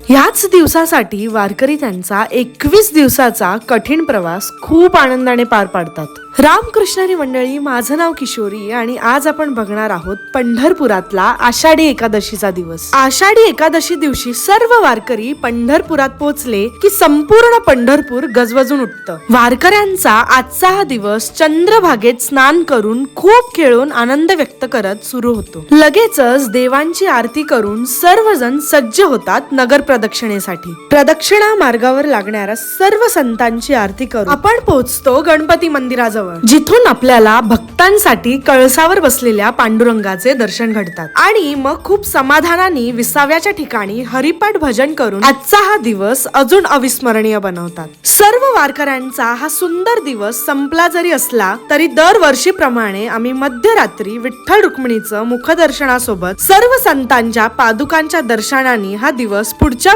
ह्याच दिवसासाठी वारकरी त्यांचा 21 दिवसाचा कठीण प्रवास खूप आनंदाने पार पाडतात. रामकृष्णारी मंडळी, माझं नाव किशोरी आणि आज आपण बघणार आहोत पंढरपुरातला आषाढी एकादशीचा दिवस. आषाढी एकादशी दिवशी सर्व वारकरी पंढरपुरात पोहोचले की संपूर्ण पंढरपूर गजबजून उठतं. वारकऱ्यांचा आजचा हा दिवस चंद्रभागेत स्नान करून खूप खेळून आनंद व्यक्त करत सुरू होतो. लगेचच देवांची आरती करून सर्वजण सज्ज होतात नगर प्रदक्षिणेसाठी. प्रदक्षिणा मार्गावर लागणाऱ्या सर्व संतांची आरती करून आपण पोहोचतो गणपती मंदिराजवळ, जिथून आपल्याला भक्तांसाठी कळसावर बसलेल्या पांडुरंगाचे दर्शन घडतात. आणि मग खूप समाधानाने विसाव्याच्या ठिकाणी हरिपाठ भजन करून आजचा हा दिवस अजून अविस्मरणीय बनवतात. सर्व वारकऱ्यांचा हा सुंदर दिवस संपला जरी असला तरी दरवर्षीप्रमाणे आम्ही मध्यरात्री विठ्ठल रुक्मिणीचं मुखदर्शनासोबत सर्व संतांच्या पादुकांच्या दर्शनाने हा दिवस पुढच्या